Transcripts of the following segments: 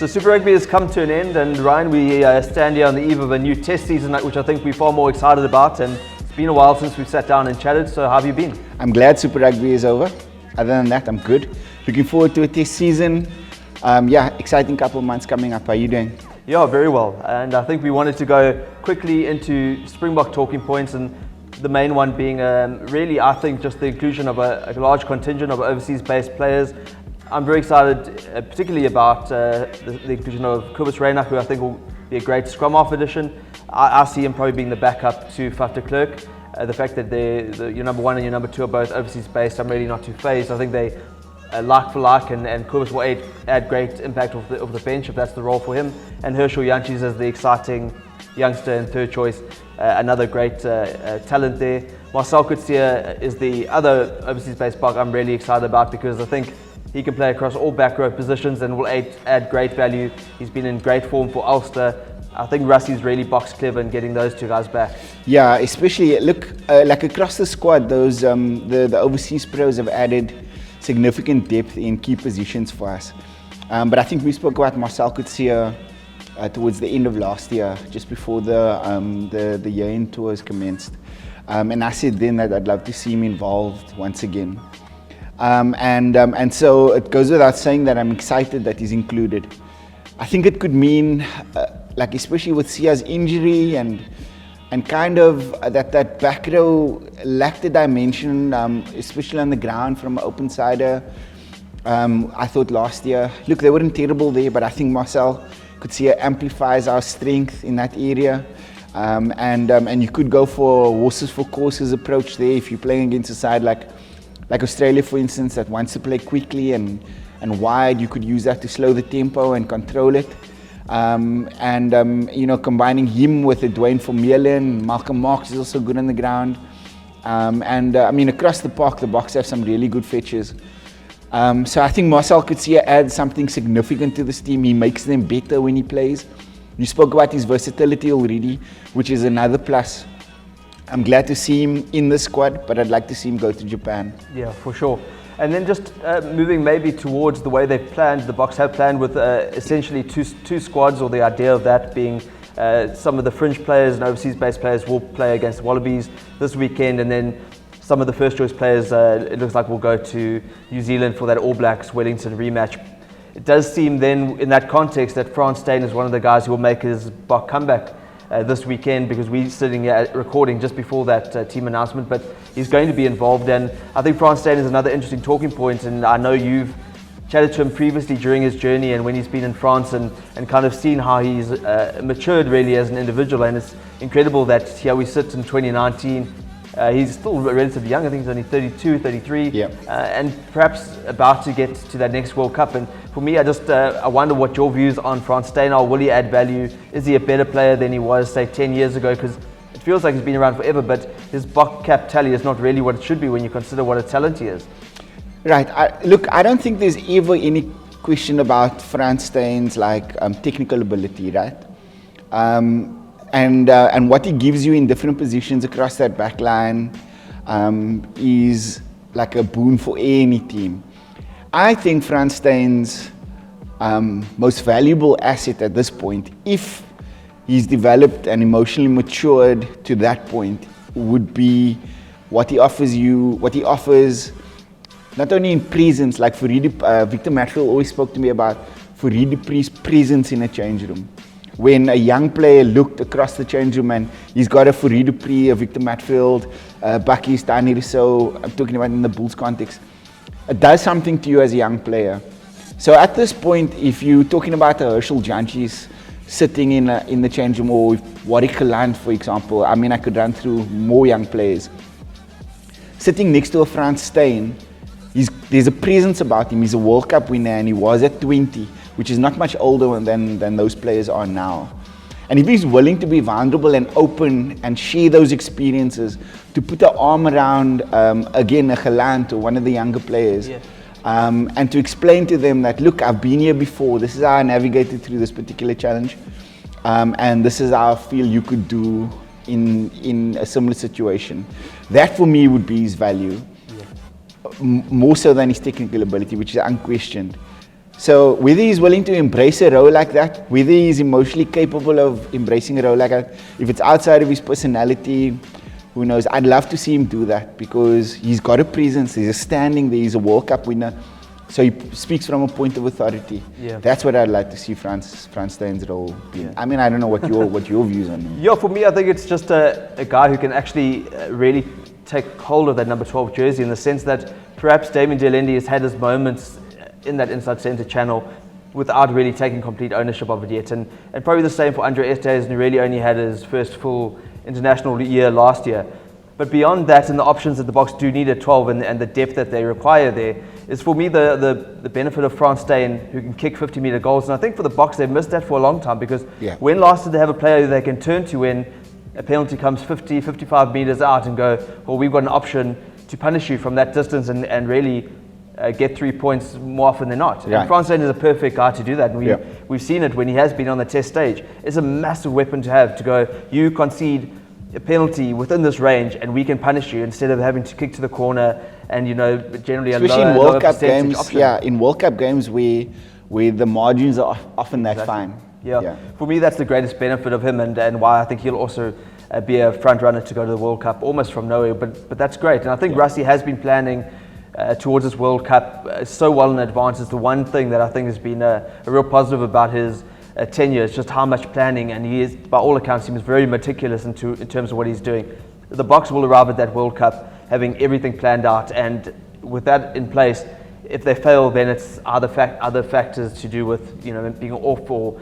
So Super Rugby has come to an end, and Ryan, we stand here on the eve of a new test season, which I think we're far more excited about, and it's been a while since we've sat down and chatted, so how have you been? I'm glad Super Rugby is over. Other than that, I'm good. Looking forward to a test season. Exciting couple of months coming up. How are you doing? Yeah, very well, and I think we wanted to go quickly into Springbok talking points, and the main one being really, I think, just the inclusion of a large contingent of overseas-based players. I'm very excited, particularly about the inclusion of Kobus Reinach, who I think will be a great scrum half addition. I see him probably being the backup to Faf de Klerk. The fact that your number one and your number two are both overseas-based, I'm really not too phased. I think they like for like, and Kobus will add great impact off the bench if that's the role for him. And Herschel Jantjies as the exciting youngster and third choice, another great talent there. Marcel Coetzee is the other overseas-based Bok I'm really excited about, because I think he can play across all back row positions and will add great value. He's been in great form for Ulster. I think Rusty's really box clever in getting those two guys back. Yeah, especially like across the squad, those the overseas pros have added significant depth in key positions for us. But I think we spoke about Marcel Coetzee towards the end of last year, just before the year-end tours commenced. And I said then that I'd love to see him involved once again. And so it goes without saying that I'm excited that he's included. I think it could mean, especially with Sia's injury and kind of that back row lacked a dimension, especially on the ground from an open sider. I thought last year, look, they weren't terrible there, but I think Marcel Coetzee amplifies our strength in that area. And you could go for horses for courses approach there if you're playing against a side like Australia, for instance, that wants to play quickly and wide. You could use that to slow the tempo and control it. Combining him with Dwayne Vermeulen, Malcolm Marx is also good on the ground. Across the park, the Boks have some really good fetches. So I think Marcel Coetzee adds something significant to this team. He makes them better when he plays. You spoke about his versatility already, which is another plus. I'm glad to see him in the squad, but I'd like to see him go to Japan. Yeah, for sure. And then just moving maybe towards the way they've planned, the Boks have planned with essentially two squads, or the idea of that being some of the fringe players and overseas-based players will play against the Wallabies this weekend, and then some of the first-choice players, it looks like, will go to New Zealand for that All Blacks Wellington rematch. It does seem then, in that context, that Frans Steyn is one of the guys who will make his Bok comeback this weekend, because we're sitting here recording just before that team announcement, but he's going to be involved. And I think Frans Steyn is another interesting talking point, and I know you've chatted to him previously during his journey and when he's been in France, and kind of seen how he's matured really as an individual. And it's incredible that here we sit in 2019. He's still relatively young. I think he's only 32, 33, yeah. And perhaps about to get to that next World Cup. And for me, I wonder what your views on Frans Steyn are. Will he add value? Is he a better player than he was, say, 10 years ago? Because it feels like he's been around forever, but his Bok cap tally is not really what it should be when you consider what a talent he is. Right. I don't think there's ever any question about Frans Steyn's technical ability, right? And what he gives you in different positions across that back line is like a boon for any team. I think Frans Steyn's most valuable asset at this point, if he's developed and emotionally matured to that point, would be what he offers not only in presence, like Vrede, Victor Matfield always spoke to me about Vrede's presence in a change room. When a young player looked across the change room and he's got a Vrede, a Victor Matfield, Bakkie Stani Rousseau, I'm talking about in the Bulls context, it does something to you as a young player. So at this point, if you're talking about a Herschel Jantjies sitting in the change room, or Warwick Geland, for example, I could run through more young players. Sitting next to a Frans Steyn, there's a presence about him. He's a World Cup winner, and he was at 20, which is not much older than those players are now. And if he's willing to be vulnerable and open and share those experiences, to put an arm around, again, a Geland or one of the younger players, yeah. And to explain to them that, look, I've been here before, this is how I navigated through this particular challenge, and this is how I feel you could do in a similar situation. That for me would be his value, more so than his technical ability, which is unquestioned. So whether he's willing to embrace a role like that, whether he's emotionally capable of embracing a role like that, if it's outside of his personality, who knows? I'd love to see him do that because he's got a presence, he's a standing there, he's a World Cup winner. So he speaks from a point of authority. Yeah. That's what I'd like to see Frans Stein's role be. Yeah. I mean, I don't know what your views on him. Yeah, for me, I think it's just a guy who can actually really take hold of that number 12 jersey in the sense that perhaps Damien Delendy has had his moments in that inside centre channel without really taking complete ownership of it yet. And probably the same for Andre Esterhuizen, who really only had his first full international year last year. But beyond that, and the options that the Boks do need at 12 and the depth that they require there, is for me the benefit of Frans Steyn, who can kick 50-metre goals. And I think for the Boks, they've missed that for a long time because when last did they have a player they can turn to when a penalty comes 50, 55 metres out and go, well, we've got an option to punish you from that distance and really get 3 points more often than not. And Frans Steyn is a perfect guy to do that. And we've seen it when he has been on the test stage. It's a massive weapon to have, to go, you concede a penalty within this range and we can punish you instead of having to kick to the corner and, you know, generally especially a in lower World Cup games option. in World Cup games where the margins are often that fine. For me that's the greatest benefit of him and why I think he'll also be a front runner to go to the World Cup almost from nowhere, but that's great. And I think Rassie has been planning towards this World Cup so well in advance. It's the one thing that I think has been a real positive about his tenure. It's just how much planning, and he is, by all accounts, seems very meticulous in terms of what he's doing. The Boks will arrive at that World Cup having everything planned out, and with that in place, if they fail, then it's other factors to do with, you know, being off or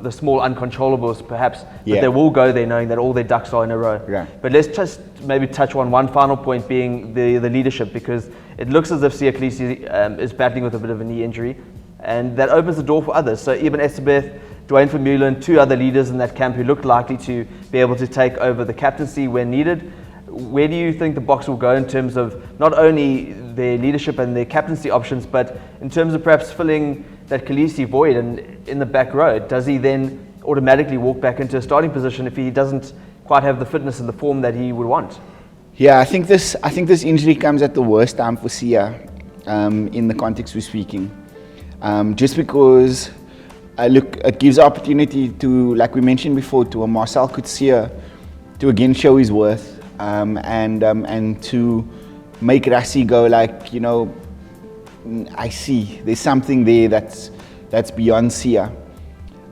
the small uncontrollables perhaps. But they will go there knowing that all their ducks are in a row. But let's just maybe touch on one final point, being the leadership, because it looks as if Siya Kolisi is battling with a bit of a knee injury, and that opens the door for others. So even Esterbeth, Dwayne Vermeulen, two other leaders in that camp who look likely to be able to take over the captaincy when needed. Where do you think the Boks will go in terms of not only their leadership and their captaincy options, but in terms of perhaps filling that Kolisi void and in the back row? Does he then automatically walk back into a starting position if he doesn't quite have the fitness and the form that he would want? Yeah, I think this injury comes at the worst time for Siya in the context we're speaking. Just because look, it gives opportunity to, like we mentioned before, to a Marcel Coetzee to again show his worth and to make Rassie go like, you know, I see there's something there that's beyond Siya.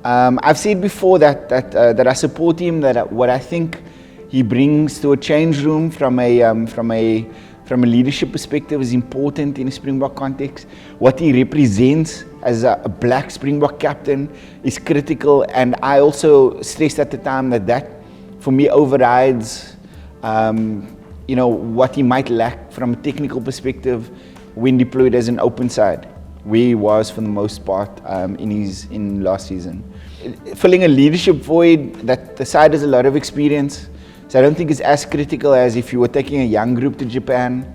I've said before that I support him. That what I think he brings to a change room from a leadership perspective is important in a Springbok context. What he represents as a black Springbok captain is critical, and I also stressed at the time that for me overrides you know, what he might lack from a technical perspective when deployed as an open side, where he was for the most part in last season. Filling a leadership void, that the side has a lot of experience, so I don't think it's as critical as if you were taking a young group to Japan.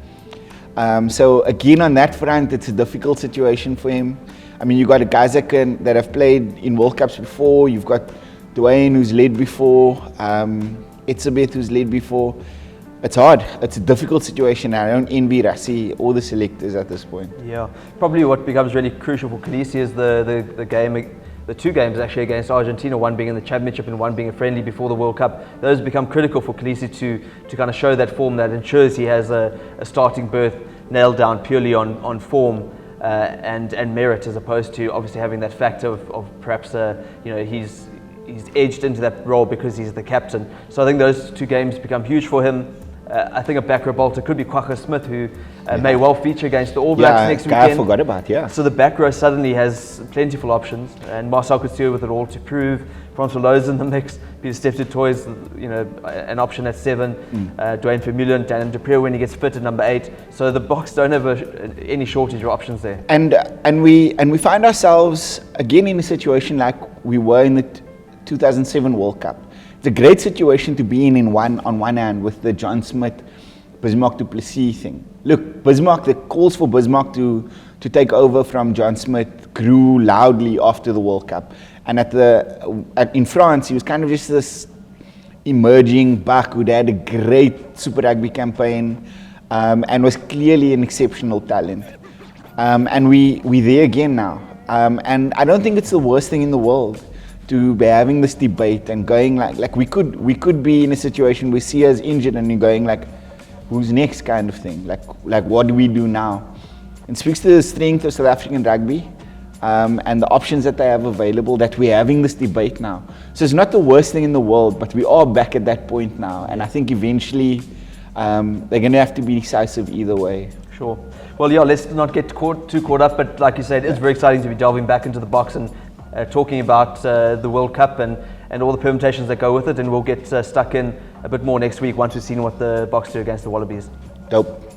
So again, on that front, it's a difficult situation for him. I mean, you've got guys that have played in World Cups before. You've got Dwayne, who's led before, Esterbeth, who's led before. It's hard. It's a difficult situation. I don't envy Rassie or the selectors at this point. Yeah, probably what becomes really crucial for Kolisi is the game, the two games actually against Argentina, one being in the championship and one being a friendly before the World Cup. Those become critical for Kolisi to kind of show that form that ensures he has a starting berth nailed down purely on form and merit, as opposed to obviously having that factor of perhaps you know, he's edged into that role because he's the captain. So I think those two games become huge for him. I think a back row bolter could be Kwagga Smith, who may well feature against the All Blacks next weekend. I forgot about, So the back row suddenly has plentiful options, and Marcel Coetzee with it all to prove. Francois Louw's in the mix. Peter Steph du Toit's, you know, an option at 7. Dwayne Vermeulen, Daniel Dupree when he gets fit at number 8. So the Boks don't have any shortage of options there. And we find ourselves again in a situation like we were in the 2007 World Cup. It's a great situation to be on one hand with the John Smith, Bismarck du Plessis thing. Look, Bismarck, the calls for Bismarck to take over from John Smith grew loudly after the World Cup. And in France, he was kind of just this emerging buck who had a great Super Rugby campaign and was clearly an exceptional talent. And we're there again now. And I don't think it's the worst thing in the world to be having this debate and going like we could be in a situation where Sia's injured and you're going like, who's next kind of thing. Like what do we do now? It speaks to the strength of South African rugby and the options that they have available, that we're having this debate now. So it's not the worst thing in the world, but we are back at that point now. And I think eventually they're going to have to be decisive either way. Sure. Well, yeah, let's not get too caught up, but like you said, it's very exciting to be delving back into the Boks and talking about the World Cup and all the permutations that go with it, and we'll get stuck in a bit more next week once we've seen what the Boks do against the Wallabies. Dope.